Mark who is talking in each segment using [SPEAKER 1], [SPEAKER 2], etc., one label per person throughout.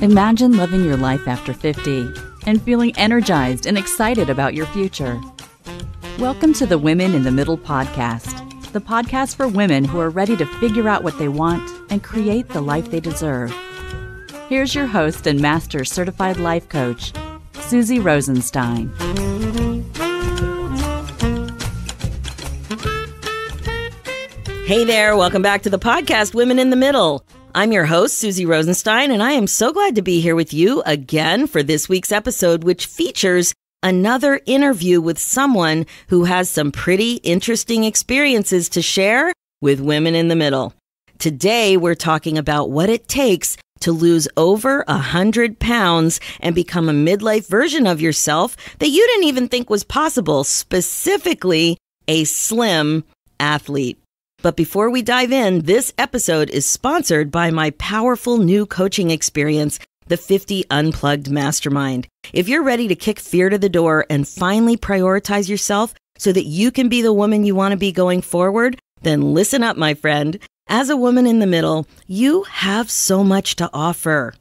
[SPEAKER 1] Imagine living your life after 50 and feeling energized and excited about your future. Welcome to the Women in the Middle podcast, the podcast for women who are ready to figure out what they want and create the life they deserve. Here's your host and master certified life coach, Suzy Rosenstein.
[SPEAKER 2] Hey there, welcome back to the podcast, Women in the Middle. I'm your host, Suzy Rosenstein, and I am so glad to be here with you again for this week's episode, which features another interview with someone who has some pretty interesting experiences to share with women in the middle. Today, we're talking about what it takes to lose over 100 pounds and become a midlife version of yourself that you didn't even think was possible, specifically a slim athlete. But before we dive in, this episode is sponsored by my powerful new coaching experience, the 50 Unplugged Mastermind. If you're ready to kick fear to the door and finally prioritize yourself so that you can be the woman you want to be going forward, then listen up, my friend. As a woman in the middle, you have so much to offer.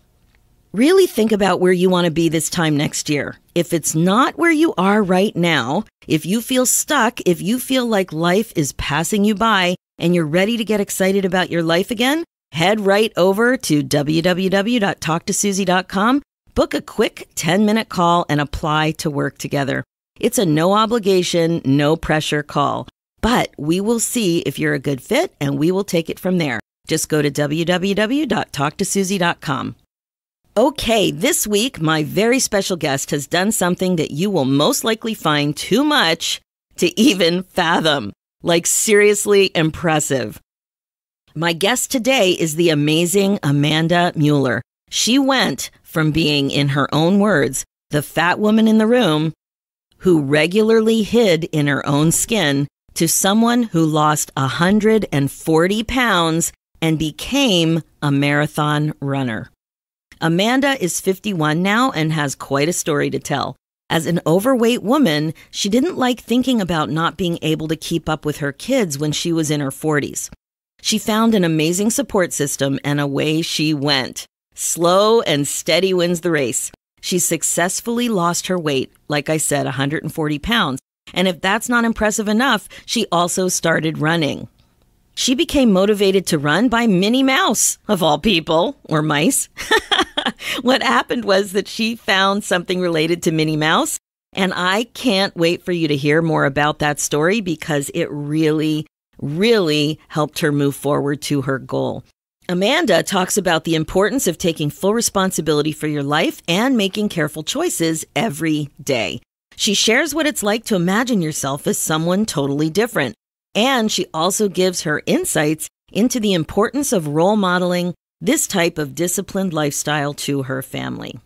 [SPEAKER 2] Really think about where you want to be this time next year. If it's not where you are right now, if you feel stuck, if you feel like life is passing you by and you're ready to get excited about your life again, head right over to www.talktosuzy.com, book a quick 10-minute call, and apply to work together. It's a no obligation, no pressure call. But we will see if you're a good fit, and we will take it from there. Just go to www.talktosuzy.com. Okay, this week, my very special guest has done something that you will most likely find too much to even fathom. Like, seriously impressive. My guest today is the amazing Amanda Mueller. She went from being, in her own words, the fat woman in the room who regularly hid in her own skin to someone who lost 140 pounds and became a marathon runner. Amanda is 51 now and has quite a story to tell. As an overweight woman, she didn't like thinking about not being able to keep up with her kids when she was in her 40s. She found an amazing support system and away she went. Slow and steady wins the race. She successfully lost her weight, like I said, 140 pounds. And if that's not impressive enough, she also started running. She became motivated to run by Minnie Mouse, of all people, or mice. What happened was that she found something related to Minnie Mouse, and I can't wait for you to hear more about that story because it really, really helped her move forward to her goal. Amanda talks about the importance of taking full responsibility for your life and making careful choices every day. She shares what it's like to imagine yourself as someone totally different. And she also gives her insights into the importance of role modeling this type of disciplined lifestyle to her family.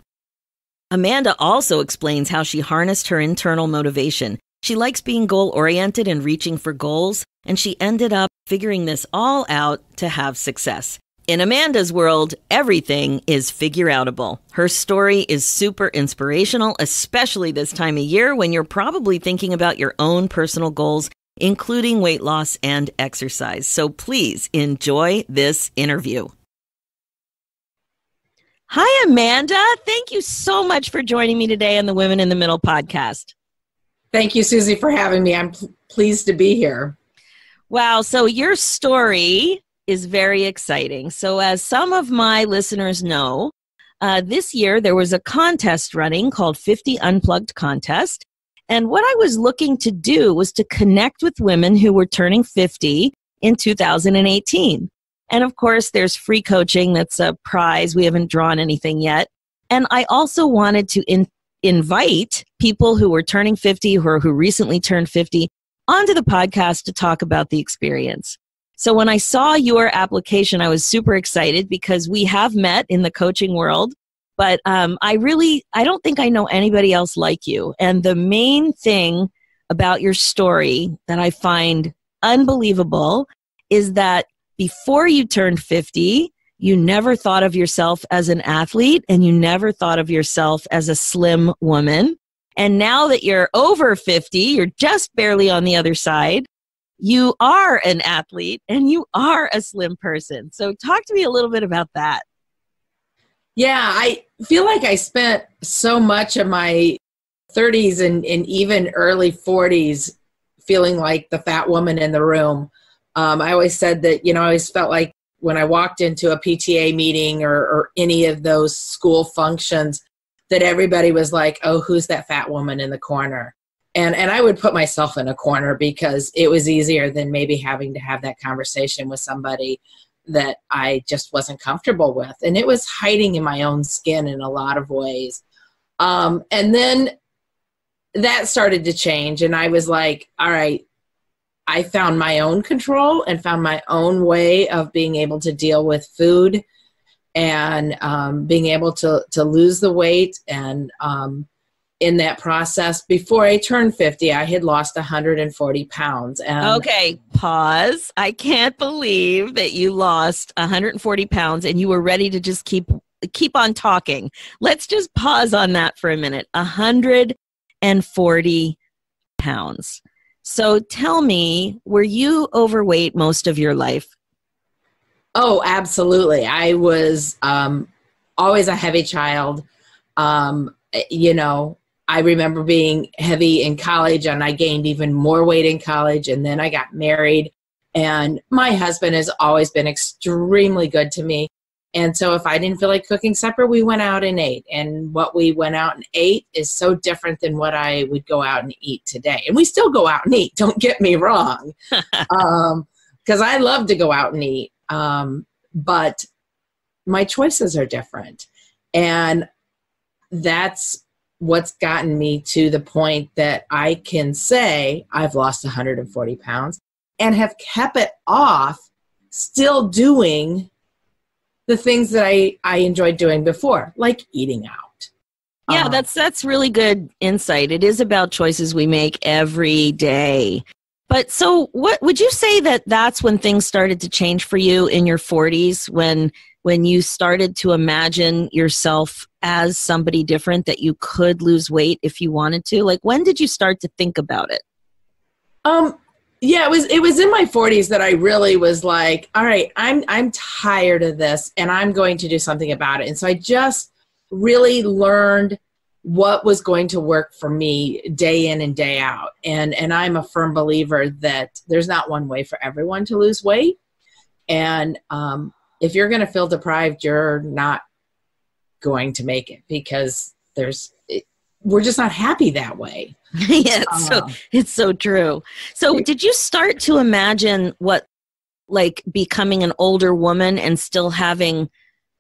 [SPEAKER 2] Amanda also explains how she harnessed her internal motivation. She likes being goal-oriented and reaching for goals, and she ended up figuring this all out to have success. In Amanda's world, everything is figure-outable. Her story is super inspirational, especially this time of year when you're probably thinking about your own personal goals, including weight loss and exercise. So please enjoy this interview. Hi, Amanda. Thank you so much for joining me today on the Women in the Middle podcast.
[SPEAKER 3] Thank you, Suzy, for having me. I'm pleased to be here.
[SPEAKER 2] Wow. So your story is very exciting. So as some of my listeners know, this year there was a contest running called 50 Unplugged Contest. And what I was looking to do was to connect with women who were turning 50 in 2018. And of course, there's free coaching. That's a prize. We haven't drawn anything yet. And I also wanted to invite people who were turning 50 or who recently turned 50 onto the podcast to talk about the experience. So when I saw your application, I was super excited because we have met in the coaching world. But I don't think I know anybody else like you. And the main thing about your story that I find unbelievable is that before you turned 50, you never thought of yourself as an athlete and you never thought of yourself as a slim woman. And now that you're over 50, you're just barely on the other side, you are an athlete and you are a slim person. So talk to me a little bit about that.
[SPEAKER 3] Yeah, I feel like I spent so much of my 30s and even early 40s feeling like the fat woman in the room. I always said that, I always felt like when I walked into a PTA meeting or any of those school functions, that everybody was like, oh, who's that fat woman in the corner? And I would put myself in a corner because it was easier than maybe having to have that conversation with somebody that I just wasn't comfortable with. And it was hiding in my own skin in a lot of ways. And then that started to change. And I was like, all right, I found my own control and found my own way of being able to deal with food and being able to lose the weight. And in that process, before I turned 50, I had lost 140 pounds. And
[SPEAKER 2] okay, pause. I can't believe that you lost 140 pounds and you were ready to just keep on talking. Let's just pause on that for a minute. 140 pounds. So tell me, were you overweight most of your life?
[SPEAKER 3] Oh, absolutely. I was always a heavy child. I remember being heavy in college, and I gained even more weight in college, and then I got married, and my husband has always been extremely good to me. And so if I didn't feel like cooking supper, we went out and ate. And what we went out and ate is so different than what I would go out and eat today. And we still go out and eat, don't get me wrong, because I love to go out and eat. But my choices are different. And that's what's gotten me to the point that I can say I've lost 140 pounds and have kept it off, still doing the things that I enjoyed doing before, like eating out.
[SPEAKER 2] Yeah, that's really good insight. It is about choices we make every day. But so what would you say that's when things started to change for you in your 40s, when you started to imagine yourself as somebody different, that you could lose weight if you wanted to? Like, when did you start to think about it?
[SPEAKER 3] Yeah, it was in my 40s that I really was like, all right, I'm tired of this and I'm going to do something about it. And so I just really learned what was going to work for me day in and day out. And I'm a firm believer that there's not one way for everyone to lose weight. And if you're going to feel deprived, you're not going to make it, because we're just not happy that way.
[SPEAKER 2] Yeah, it's so true. So did you start to imagine what, like, becoming an older woman and still having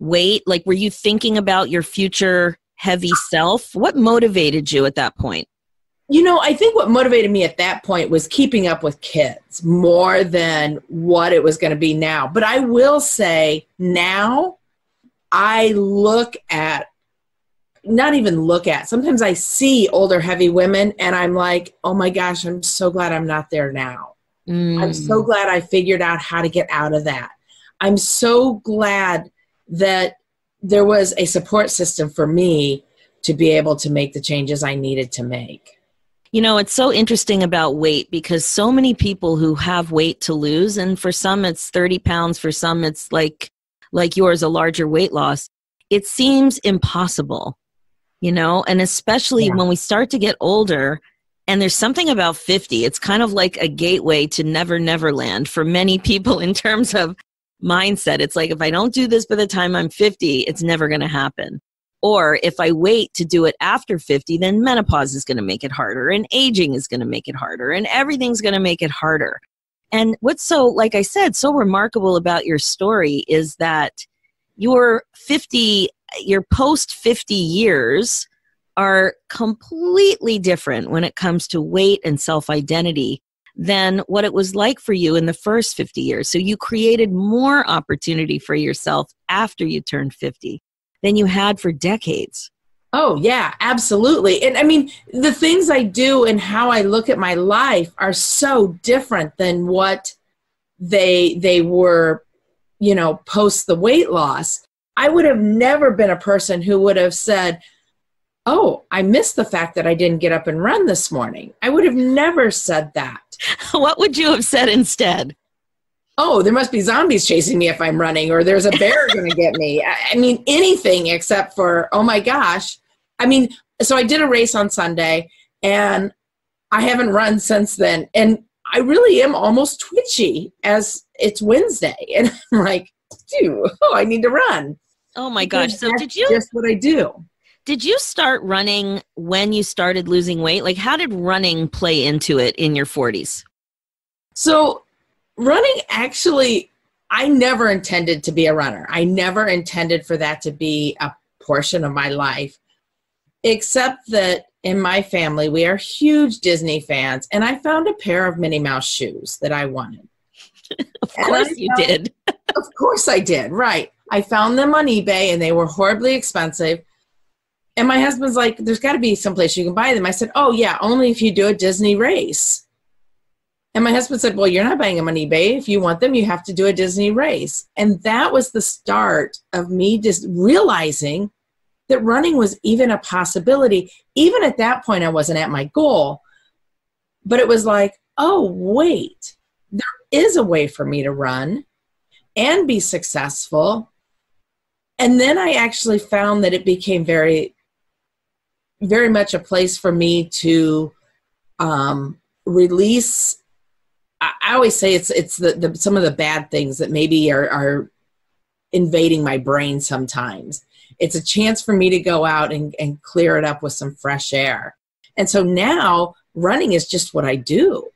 [SPEAKER 2] weight? Like, were you thinking about your future heavy self? What motivated you at that point?
[SPEAKER 3] I think what motivated me at that point was keeping up with kids more than what it was going to be now. But I will say now I sometimes I see older heavy women and I'm like, oh my gosh, I'm so glad I'm not there now. I'm so glad I figured out how to get out of that. I'm so glad that there was a support system for me to be able to make the changes I needed to make.
[SPEAKER 2] It's so interesting about weight, because so many people who have weight to lose, and for some it's 30 pounds, for some it's like yours, a larger weight loss, it seems impossible, and especially when we start to get older. And there's something about 50, it's kind of like a gateway to Never Land for many people in terms of mindset. It's like, if I don't do this by the time I'm 50, it's never going to happen. Or if I wait to do it after 50, then menopause is going to make it harder, and aging is going to make it harder, and everything's going to make it harder. And what's so, like I said, so remarkable about your story is that your post 50 years are completely different when it comes to weight and self-identity than what it was like for you in the first 50 years. So you created more opportunity for yourself after you turned 50 than you had for decades.
[SPEAKER 3] Oh, yeah, absolutely. And I mean, the things I do and how I look at my life are so different than what they were, post the weight loss. I would have never been a person who would have said, oh, I missed the fact that I didn't get up and run this morning. I would have never said that.
[SPEAKER 2] What would you have said instead?
[SPEAKER 3] Oh, there must be zombies chasing me if I'm running, or there's a bear going to get me. I mean, anything except for, oh my gosh. I mean, so I did a race on Sunday, and I haven't run since then. And I really am almost twitchy as it's Wednesday. And I'm like, dude, I need to run.
[SPEAKER 2] Oh my gosh. So
[SPEAKER 3] that's just what I do.
[SPEAKER 2] Did you start running when you started losing weight? Like, how did running play into it in your 40s?
[SPEAKER 3] So running, actually, I never intended to be a runner. I never intended for that to be a portion of my life, except that in my family, we are huge Disney fans, and I found a pair of Minnie Mouse shoes that I wanted.
[SPEAKER 2] Of course you did.
[SPEAKER 3] Of course I did, right. I found them on eBay, and they were horribly expensive. And my husband's like, there's got to be someplace you can buy them. I said, oh, yeah, only if you do a Disney race. And my husband said, well, you're not buying them on eBay. If you want them, you have to do a Disney race. And that was the start of me just realizing that running was even a possibility. Even at that point, I wasn't at my goal. But it was like, oh, wait, there is a way for me to run and be successful. And then I actually found that it became very, very much a place for me to release. I always say it's some of the bad things that maybe are invading my brain sometimes. It's a chance for me to go out and clear it up with some fresh air. And so now running is just what I do.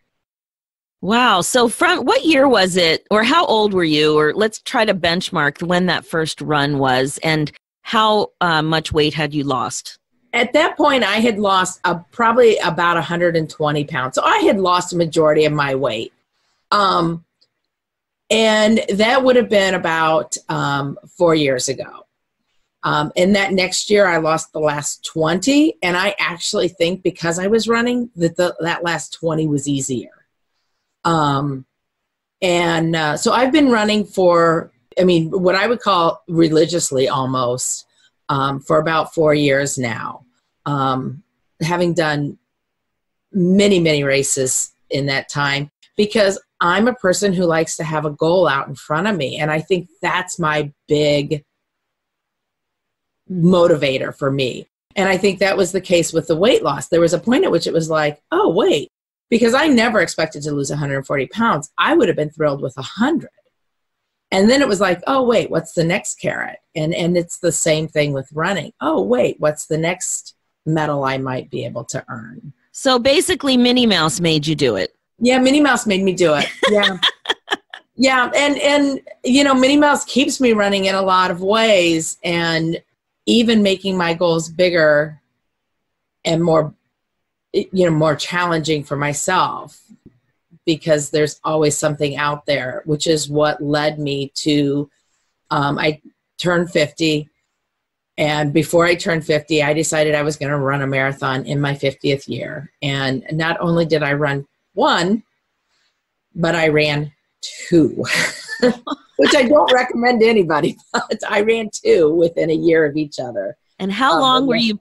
[SPEAKER 2] Wow. So from what year was it, or how old were you? Or let's try to benchmark when that first run was, and how much weight had you lost?
[SPEAKER 3] At that point, I had lost probably about 120 pounds. So I had lost a majority of my weight. And that would have been about 4 years ago. And that next year, I lost the last 20. And I actually think because I was running, that last 20 was easier. So I've been running for, what I would call religiously almost, for about 4 years now, having done many, many races in that time, because I'm a person who likes to have a goal out in front of me. And I think that's my big motivator for me. And I think that was the case with the weight loss. There was a point at which it was like, oh, wait, because I never expected to lose 140 pounds. I would have been thrilled with 100. And then it was like, oh, wait, what's the next carrot? And it's the same thing with running. Oh, wait, what's the next medal I might be able to earn?
[SPEAKER 2] So basically Minnie Mouse made you do it.
[SPEAKER 3] Yeah, Minnie Mouse made me do it. Yeah. Yeah, and Minnie Mouse keeps me running in a lot of ways, and even making my goals bigger and more challenging for myself, because there's always something out there, which is what led me to, I turned 50. And before I turned 50, I decided I was going to run a marathon in my 50th year. And not only did I run one, but I ran two, which I don't recommend to anybody, but I ran two within a year of each other.
[SPEAKER 2] And how long were you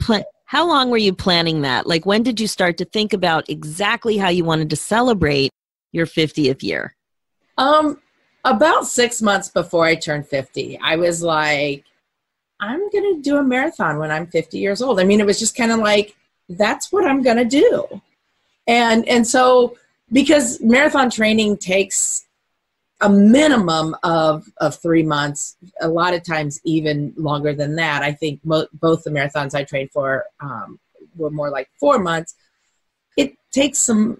[SPEAKER 2] planning that? Like, when did you start to think about exactly how you wanted to celebrate your 50th year?
[SPEAKER 3] About 6 months before I turned 50, I was like, I'm going to do a marathon when I'm 50 years old. It was just kind of like, that's what I'm going to do. And so, because marathon training takes a minimum of 3 months, a lot of times even longer than that. I think both the marathons I trained for were more like 4 months. It takes some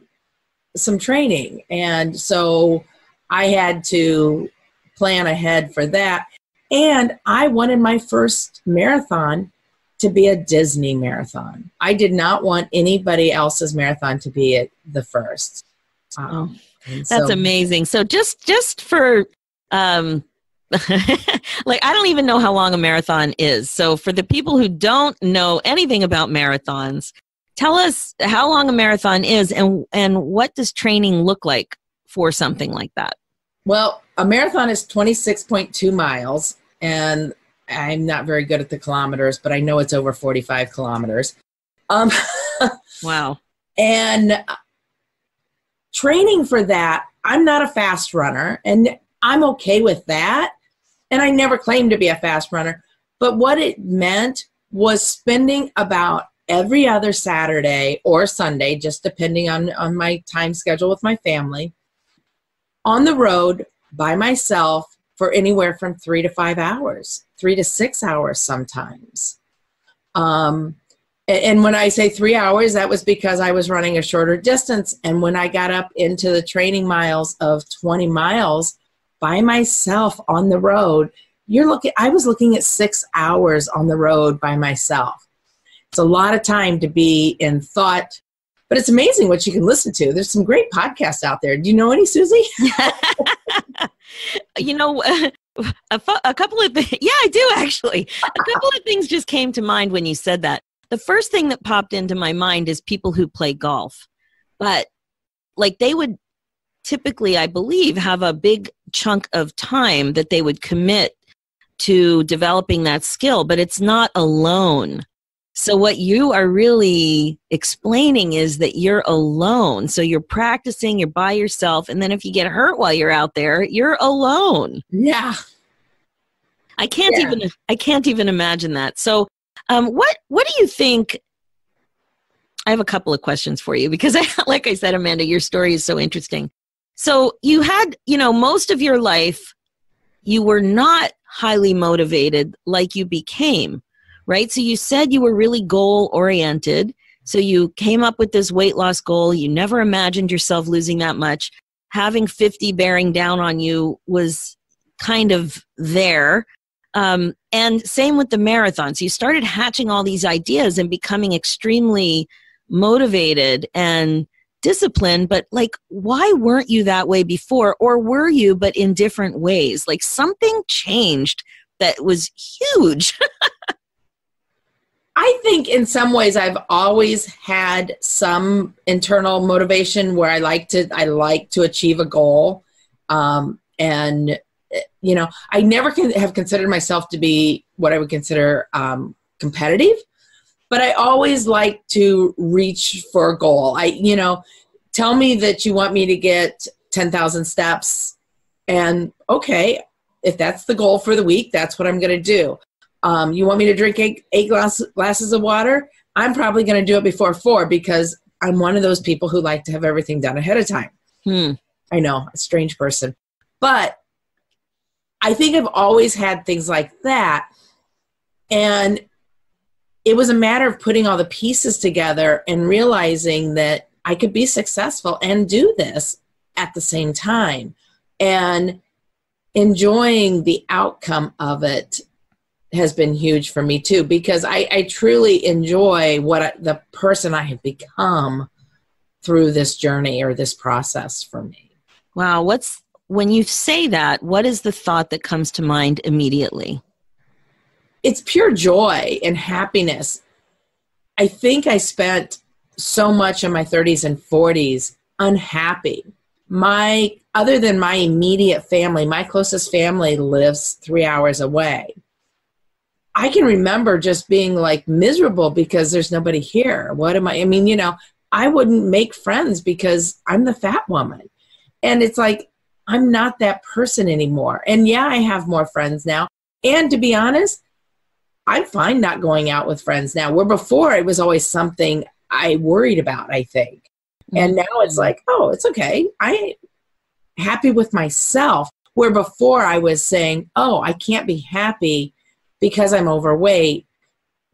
[SPEAKER 3] training. And so I had to plan ahead for that. And I wanted my first marathon to be a Disney marathon. I did not want anybody else's marathon to be the first.
[SPEAKER 2] That's amazing. So just for, like, I don't even know how long a marathon is. So for the people who don't know anything about marathons, tell us how long a marathon is, and what does training look like for something like that?
[SPEAKER 3] Well, a marathon is 26.2 miles, and I'm not very good at the kilometers, but I know it's over 45 kilometers.
[SPEAKER 2] Wow.
[SPEAKER 3] And training for that, I'm not a fast runner, and I'm okay with that. And I never claimed to be a fast runner. But what it meant was spending about every other Saturday or Sunday, just depending on my time schedule with my family, on the road by myself for anywhere from 3 to 5 hours, 3 to 6 hours sometimes. And when I say 3 hours, that was because I was running a shorter distance. And when I got up into the training miles of 20 miles by myself on the road, I was looking at 6 hours on the road by myself. It's a lot of time to be in thought, but it's amazing what you can listen to. There's some great podcasts out there. Do you know any, Suzy?
[SPEAKER 2] You know, a couple of things. Yeah, I do actually. A couple of things just came to mind when you said that. The first thing that popped into my mind is people who play golf. But like they would typically, I believe, have a big chunk of time that they would commit to developing that skill, but it's not alone. So what you are really explaining is that you're alone. So you're practicing, you're by yourself, and then if you get hurt while you're out there, you're alone.
[SPEAKER 3] Yeah.
[SPEAKER 2] I can't even imagine that. So what do you think? I have a couple of questions for you because like I said, Amanda, your story is so interesting. So you had, most of your life, you were not highly motivated like you became, right? So you said you were really goal oriented. So you came up with this weight loss goal. You never imagined yourself losing that much. Having 50 bearing down on you was kind of there. And same with the marathons. You started hatching all these ideas and becoming extremely motivated and disciplined, but like, why weren't you that way before? Or were you, but in different ways? Like something changed that was huge.
[SPEAKER 3] I think in some ways I've always had some internal motivation where I like to achieve a goal. And I never have considered myself to be what I would consider competitive, but I always like to reach for a goal. Tell me that you want me to get 10,000 steps, and okay, if that's the goal for the week, that's what I'm going to do. You want me to drink eight glasses of water? I'm probably going to do it before 4 because I'm one of those people who like to have everything done ahead of time. I know, a strange person. But I think I've always had things like that. And it was a matter of putting all the pieces together and realizing that I could be successful and do this at the same time. And enjoying the outcome of it has been huge for me too, because I truly enjoy the person I have become through this journey or this process for me.
[SPEAKER 2] Wow. When you say that, what is the thought that comes to mind immediately?
[SPEAKER 3] It's pure joy and happiness. I think I spent so much in my 30s and 40s unhappy. Other than my immediate family, my closest family lives 3 hours away. I can remember just being like miserable because there's nobody here. I wouldn't make friends because I'm the fat woman. And it's like, I'm not that person anymore. And yeah, I have more friends now. And to be honest, I'm fine not going out with friends now. Where before it was always something I worried about, I think. And now it's like, oh, it's okay. I'm happy with myself. Where before I was saying, oh, I can't be happy because I'm overweight.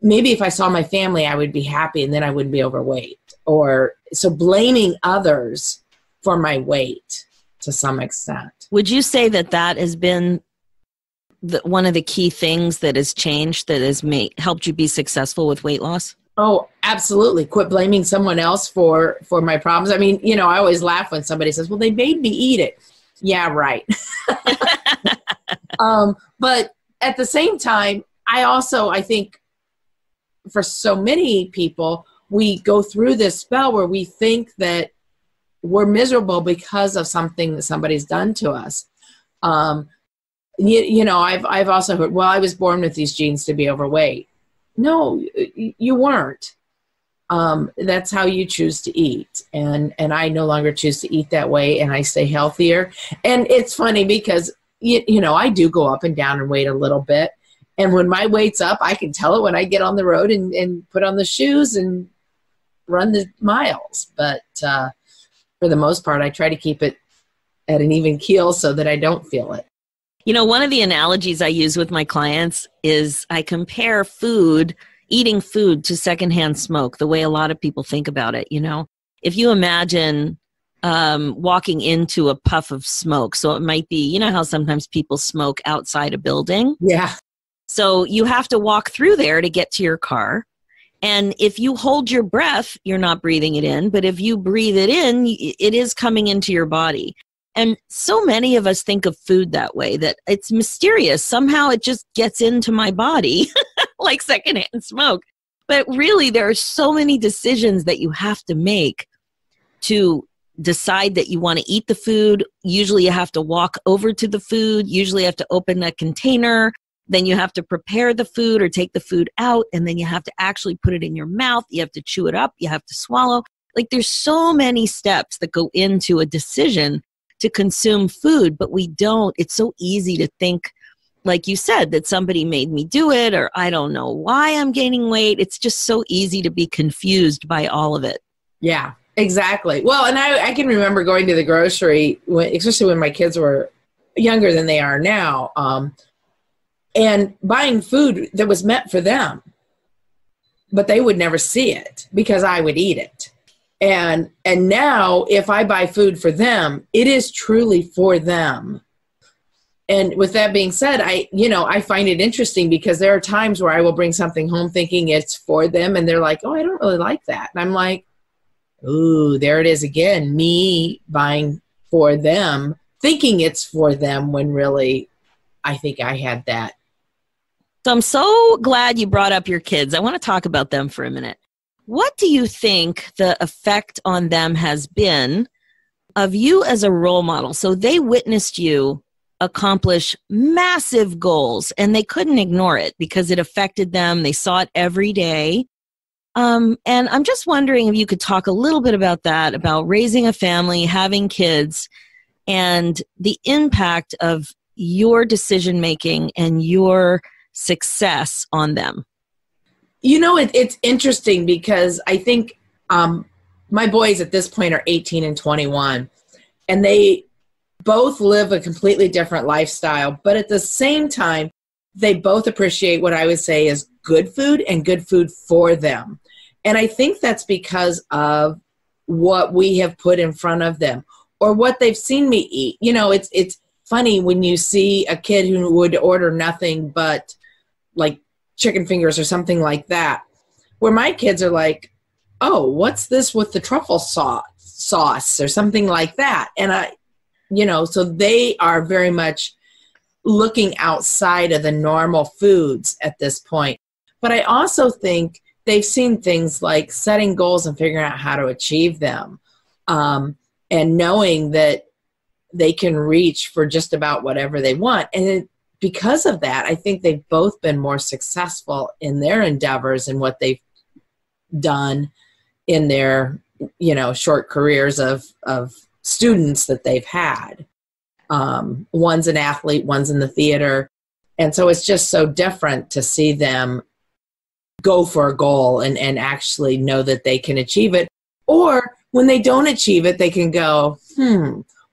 [SPEAKER 3] Maybe if I saw my family, I would be happy and then I wouldn't be overweight. So blaming others for my weight to some extent.
[SPEAKER 2] Would you say that has been one of the key things that has changed, that has helped you be successful with weight loss?
[SPEAKER 3] Oh, absolutely. Quit blaming someone else for my problems. I always laugh when somebody says, well, they made me eat it. Yeah, right. But at the same time, I think for so many people, we go through this spell where we think that we're miserable because of something that somebody's done to us. I've also heard, well, I was born with these genes to be overweight. No, you weren't. that's how you choose to eat. And I no longer choose to eat that way, and I stay healthier. And it's funny because, you know, I do go up and down in weight a little bit. And when my weight's up, I can tell it when I get on the road and put on the shoes and run the miles. But for the most part, I try to keep it at an even keel so that I don't feel it.
[SPEAKER 2] You know, one of the analogies I use with my clients is I compare eating food to secondhand smoke, the way a lot of people think about it. You know, if you imagine walking into a puff of smoke, so it might be, you know how sometimes people smoke outside a building?
[SPEAKER 3] Yeah.
[SPEAKER 2] So you have to walk through there to get to your car. And if you hold your breath, you're not breathing it in. But if you breathe it in, it is coming into your body. And so many of us think of food that way, that it's mysterious. Somehow it just gets into my body like secondhand smoke. But really, there are so many decisions that you have to make to decide that you want to eat the food. Usually you have to walk over to the food. Usually you have to open a container. Then you have to prepare the food or take the food out. And then you have to actually put it in your mouth. You have to chew it up. You have to swallow. Like, there's so many steps that go into a decision to consume food, but we don't. It's so easy to think, like you said, that somebody made me do it, or I don't know why I'm gaining weight. It's just so easy to be confused by all of it.
[SPEAKER 3] Yeah, exactly. Well, and I can remember going to the grocery, especially when my kids were younger than they are now, and buying food that was meant for them, but they would never see it because I would eat it. And now if I buy food for them, it is truly for them. And with that being said, I find it interesting because there are times where I will bring something home thinking it's for them, and they're like, oh, I don't really like that. And I'm like, ooh, there it is again, me buying for them, thinking it's for them when really I think I had that.
[SPEAKER 2] So I'm so glad you brought up your kids. I want to talk about them for a minute. What do you think the effect on them has been of you as a role model? So they witnessed you accomplish massive goals, and they couldn't ignore it because it affected them. They saw it every day. And I'm just wondering if you could talk a little bit about that, about raising a family, having kids, and the impact of your decision-making and your success on them.
[SPEAKER 3] You know, it's interesting because I think my boys at this point are 18 and 21, and they both live a completely different lifestyle, but at the same time, they both appreciate what I would say is good food and good food for them. And I think that's because of what we have put in front of them or what they've seen me eat. You know, it's funny when you see a kid who would order nothing but like chicken fingers or something like that, where my kids are like, oh, what's this with the truffle sauce or something like that. And so they are very much looking outside of the normal foods at this point. But I also think they've seen things like setting goals and figuring out how to achieve them, and knowing that they can reach for just about whatever they want. And because of that, I think they've both been more successful in their endeavors and what they've done in their, short careers of students that they've had. One's an athlete, one's in the theater. And so it's just so different to see them go for a goal and actually know that they can achieve it. Or when they don't achieve it, they can go,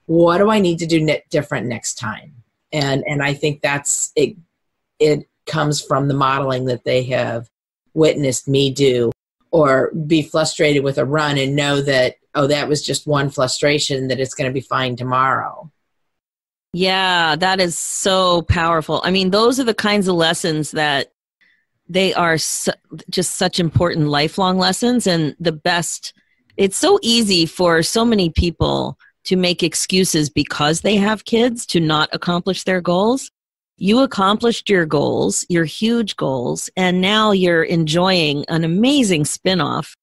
[SPEAKER 3] what do I need to do different next time? And I think that's it. It comes from the modeling that they have witnessed me do, or be frustrated with a run and know that, oh, that was just one frustration, that it's going to be fine tomorrow.
[SPEAKER 2] Yeah, that is so powerful. I mean, those are the kinds of lessons that they are just such important lifelong lessons. And the best, it's so easy for so many people to make excuses because they have kids to not accomplish their goals. You accomplished your goals, your huge goals, and now you're enjoying an amazing spinoff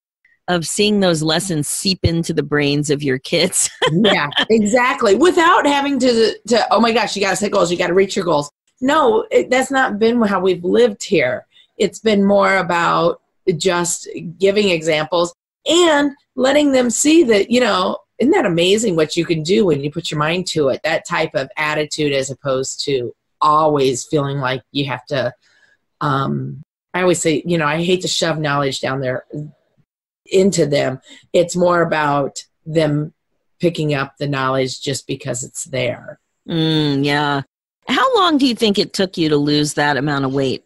[SPEAKER 2] of seeing those lessons seep into the brains of your kids.
[SPEAKER 3] Yeah, exactly. Without having to, oh my gosh, you got to set goals, you got to reach your goals. No, that's not been how we've lived here. It's been more about just giving examples and letting them see that, isn't that amazing what you can do when you put your mind to it? That type of attitude, as opposed to always feeling like you have to, I always say, I hate to shove knowledge down there into them. It's more about them picking up the knowledge just because it's there.
[SPEAKER 2] Yeah. How long do you think it took you to lose that amount of weight?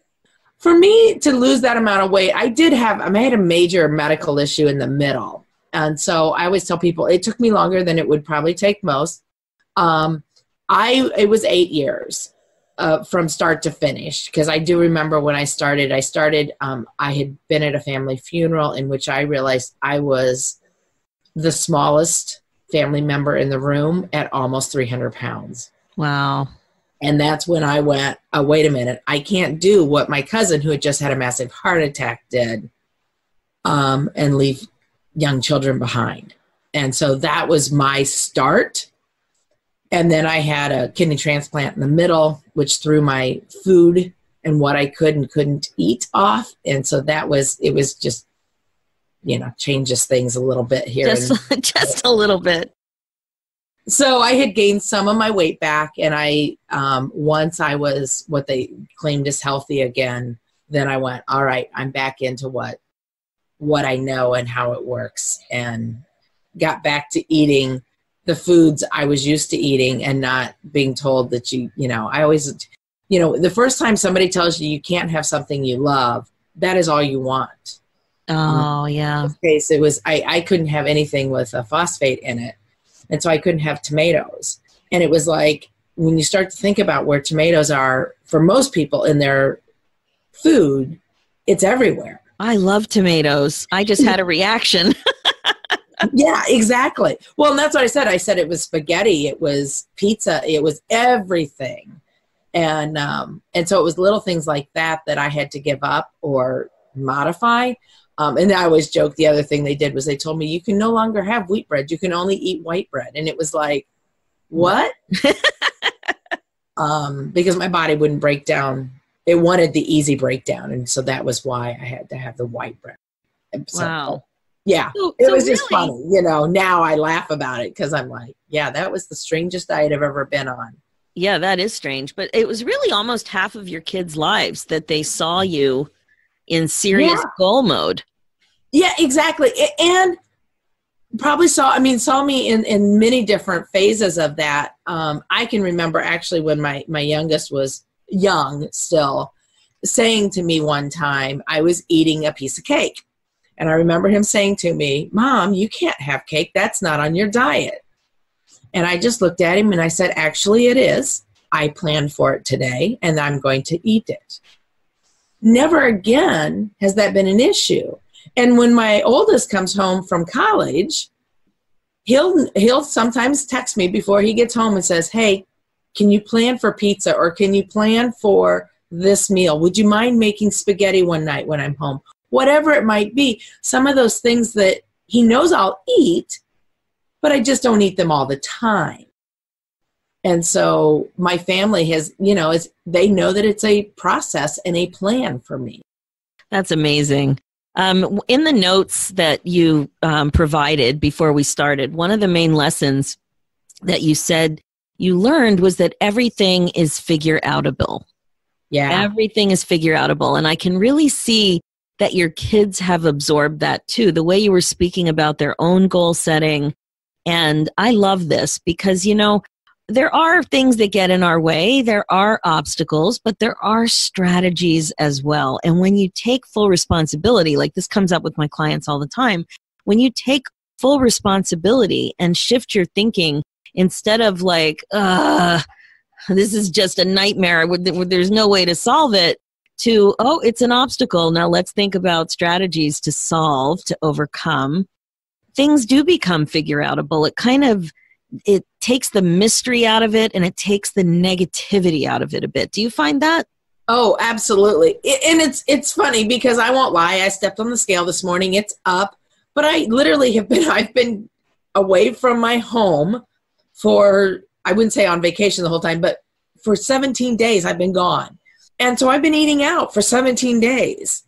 [SPEAKER 3] For me to lose that amount of weight, I had a major medical issue in the middle. And so I always tell people it took me longer than it would probably take most. It was 8 years from start to finish, because I do remember when I started, I had been at a family funeral in which I realized I was the smallest family member in the room at almost 300 pounds.
[SPEAKER 2] Wow.
[SPEAKER 3] And that's when I went, oh, wait a minute, I can't do what my cousin, who had just had a massive heart attack, did, and leave young children behind. And so that was my start. And then I had a kidney transplant in the middle, which threw my food and what I could and couldn't eat off. And so it was just, changes things a little bit here.
[SPEAKER 2] Just a little bit.
[SPEAKER 3] So I had gained some of my weight back, and once I was what they claimed as healthy again, then I went, all right, I'm back into what I know and how it works, and got back to eating the foods I was used to eating and not being told that I always, the first time somebody tells you can't have something you love, that is all you want.
[SPEAKER 2] Oh, yeah.
[SPEAKER 3] In this case, it was, I couldn't have anything with a phosphate in it. And so I couldn't have tomatoes. And it was like, when you start to think about where tomatoes are for most people in their food, it's everywhere.
[SPEAKER 2] I love tomatoes. I just had a reaction.
[SPEAKER 3] Yeah, exactly. Well, and that's what I said. I said it was spaghetti, it was pizza, it was everything. And so it was little things like that I had to give up or modify. And I always joke, the other thing they did was they told me, you can no longer have wheat bread. You can only eat white bread. And it was like, what? Because my body wouldn't break down. It wanted the easy breakdown. And so that was why I had to have the white bread. So,
[SPEAKER 2] wow.
[SPEAKER 3] Yeah. It was just funny. Now I laugh about it because I'm like, yeah, that was the strangest diet I've ever been on.
[SPEAKER 2] Yeah, that is strange. But it was really almost half of your kids' lives that they saw you in serious goal mode. Yeah, exactly. And probably saw me in many different phases of that. I can remember actually when my youngest was young still, saying to me one time, I was eating a piece of cake. And I remember him saying to me, Mom, you can't have cake. That's not on your diet. And I just looked at him and I said, actually it is. I planned for it today and I'm going to eat it. Never again has that been an issue. And when my oldest comes home from college, he'll sometimes text me before he gets home and says, hey, can you plan for pizza, or can you plan for this meal? Would you mind making spaghetti one night when I'm home? Whatever it might be, some of those things that he knows I'll eat, but I just don't eat them all the time. And so my family has, they know that it's a process and a plan for me. That's amazing. In the notes that you provided before we started, one of the main lessons that you said you learned was that everything is figure-outable.
[SPEAKER 3] Yeah.
[SPEAKER 2] Everything is figure-outable. And I can really see that your kids have absorbed that too, the way you were speaking about their own goal setting. And I love this because, there are things that get in our way. There are obstacles, but there are strategies as well. And when you take full responsibility, like this comes up with my clients all the time, when you take full responsibility and shift your thinking, instead of like, this is just a nightmare, there's no way to solve it, to, oh, it's an obstacle. Now let's think about strategies to solve, to overcome. Things do become figure-outable. It takes the mystery out of it and it takes the negativity out of it a bit. Do you find that?
[SPEAKER 3] Oh, absolutely. And it's funny because I won't lie. I stepped on the scale this morning. It's up, but I literally I've been away from my home for, I wouldn't say on vacation the whole time, but for 17 days I've been gone. And so I've been eating out for 17 days.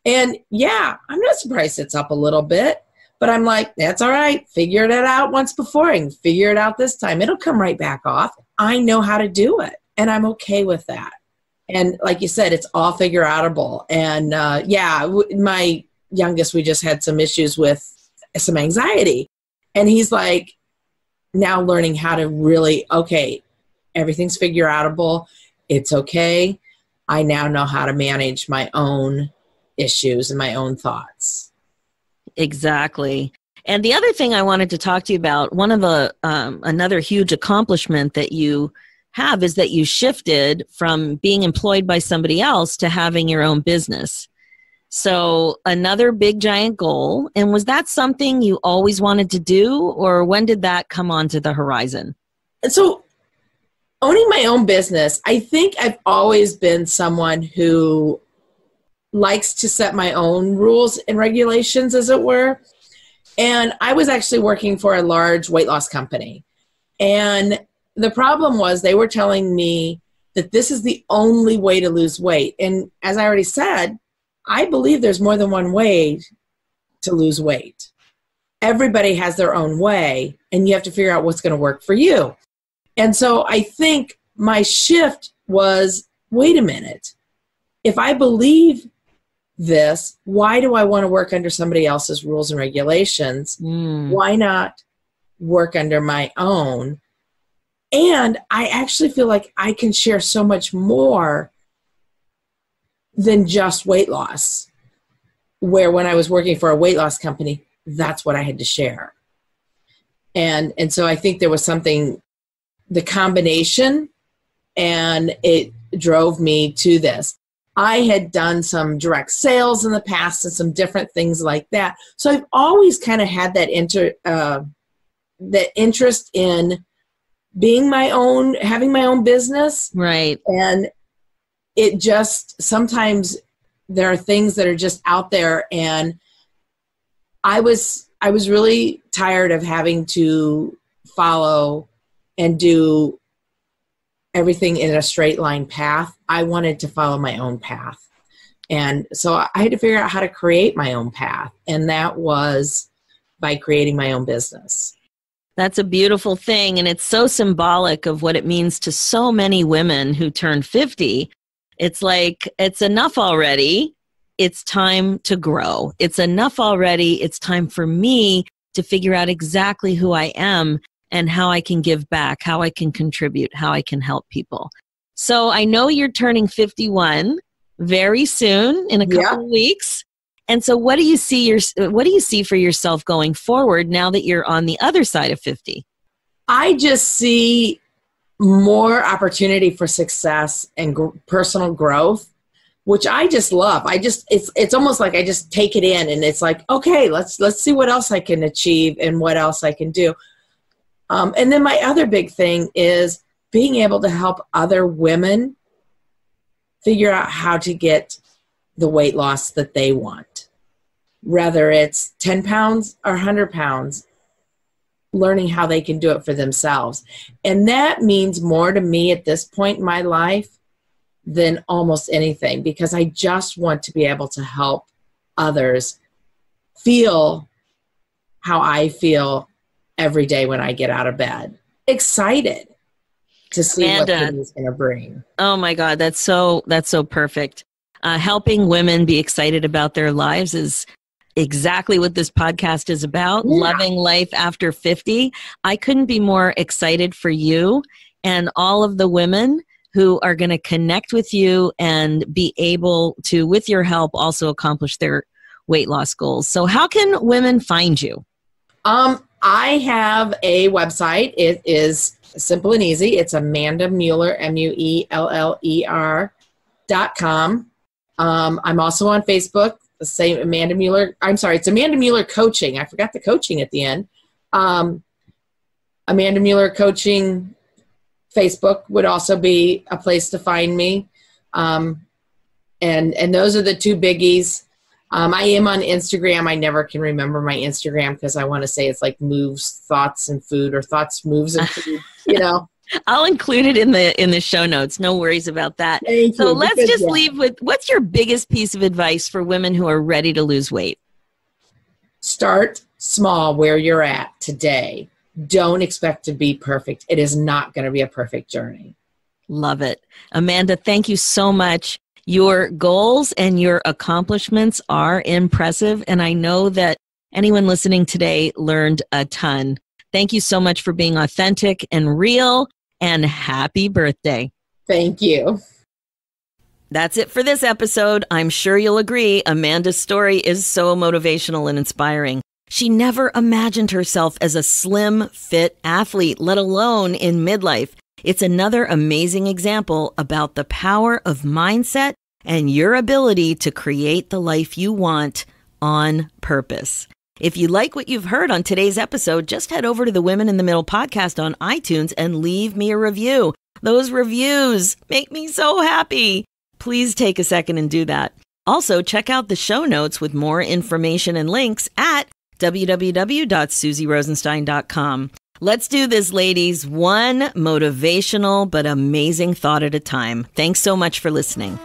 [SPEAKER 3] And yeah, I'm not surprised it's up a little bit, but I'm like, that's all right. Figured it out once before and figure it out this time. It'll come right back off. I know how to do it, and I'm okay with that. And like you said, it's all figure outable. And my youngest, we just had some issues with some anxiety. And he's like now learning how to really, okay, everything's figure outable. It's okay. I now know how to manage my own issues and my own thoughts.
[SPEAKER 2] Exactly. And the other thing I wanted to talk to you about, one of the another huge accomplishment that you have is that you shifted from being employed by somebody else to having your own business. So another big giant goal. And was that something you always wanted to do, or when did that come onto the horizon?
[SPEAKER 3] So owning my own business, I think I've always been someone who likes to set my own rules and regulations, as it were. And I was actually working for a large weight loss company. And the problem was they were telling me that this is the only way to lose weight. And as I already said, I believe there's more than one way to lose weight. Everybody has their own way, and you have to figure out what's going to work for you. And so I think my shift was, wait a minute. If I believe this, why do I want to work under somebody else's rules and regulations? Why not work under my own? And I actually feel like I can share so much more than just weight loss, where when I was working for a weight loss company, that's what I had to share. And so I think there was something, the combination, and it drove me to this. I had done some direct sales in the past and some different things like that. So I've always kind of had that interest in being my own, having my own business.
[SPEAKER 2] Right.
[SPEAKER 3] And it just, sometimes there are things that are just out there, and I was really tired of having to follow and do everything in a straight line path. I wanted to follow my own path. And so I had to figure out how to create my own path. And that was by creating my own business.
[SPEAKER 2] That's a beautiful thing. And it's so symbolic of what it means to so many women who turn 50. It's like, it's enough already. It's time to grow. It's enough already. It's time for me to figure out exactly who I am and how I can give back, how I can contribute, how I can help people. So I know you're turning 51 very soon, in a couple of weeks. And so what do you see for yourself going forward now that you're on the other side of 50?
[SPEAKER 3] I just see more opportunity for success and personal growth, which I just love. It's almost like I just take it in, and it's like, okay, let's see what else I can achieve and what else I can do. And then my other big thing is being able to help other women figure out how to get the weight loss that they want, whether it's 10 pounds or 100 pounds, learning how they can do it for themselves. And that means more to me at this point in my life than almost anything, because I just want to be able to help others feel how I feel every day when I get out of bed. Excited to see
[SPEAKER 2] Amanda,
[SPEAKER 3] what it's going to bring.
[SPEAKER 2] Oh my God, that's so perfect. Helping women be excited about their lives is exactly what this podcast is about. Yeah. Loving life after 50. I couldn't be more excited for you and all of the women who are going to connect with you and be able to, with your help, also accomplish their weight loss goals. So how can women find you?
[SPEAKER 3] I have a website. It is simple and easy. It's Amanda Mueller, MUELLER.com. I'm also on Facebook, the same Amanda Mueller. I'm sorry, it's Amanda Mueller Coaching. I forgot the coaching at the end. Amanda Mueller Coaching Facebook would also be a place to find me. And those are the two biggies. I am on Instagram. I never can remember my Instagram because I want to say it's like Moves, Thoughts, and Food, or Thoughts, Moves, and Food, you know.
[SPEAKER 2] I'll include it in the show notes. No worries about that.
[SPEAKER 3] Thank
[SPEAKER 2] so
[SPEAKER 3] you.
[SPEAKER 2] let's
[SPEAKER 3] Good
[SPEAKER 2] just
[SPEAKER 3] job.
[SPEAKER 2] leave with, what's your biggest piece of advice for women who are ready to lose weight?
[SPEAKER 3] Start small where you're at today. Don't expect to be perfect. It is not going to be a perfect journey.
[SPEAKER 2] Love it. Amanda, thank you so much. Your goals and your accomplishments are impressive, and I know that anyone listening today learned a ton. Thank you so much for being authentic and real, and happy birthday.
[SPEAKER 3] Thank you.
[SPEAKER 2] That's it for this episode. I'm sure you'll agree, Amanda's story is so motivational and inspiring. She never imagined herself as a slim, fit athlete, let alone in midlife. It's another amazing example about the power of mindset and your ability to create the life you want on purpose. If you like what you've heard on today's episode, just head over to the Women in the Middle podcast on iTunes and leave me a review. Those reviews make me so happy. Please take a second and do that. Also, check out the show notes with more information and links at www.suzyrosenstein.com. Let's do this, ladies, one motivational but amazing thought at a time. Thanks so much for listening.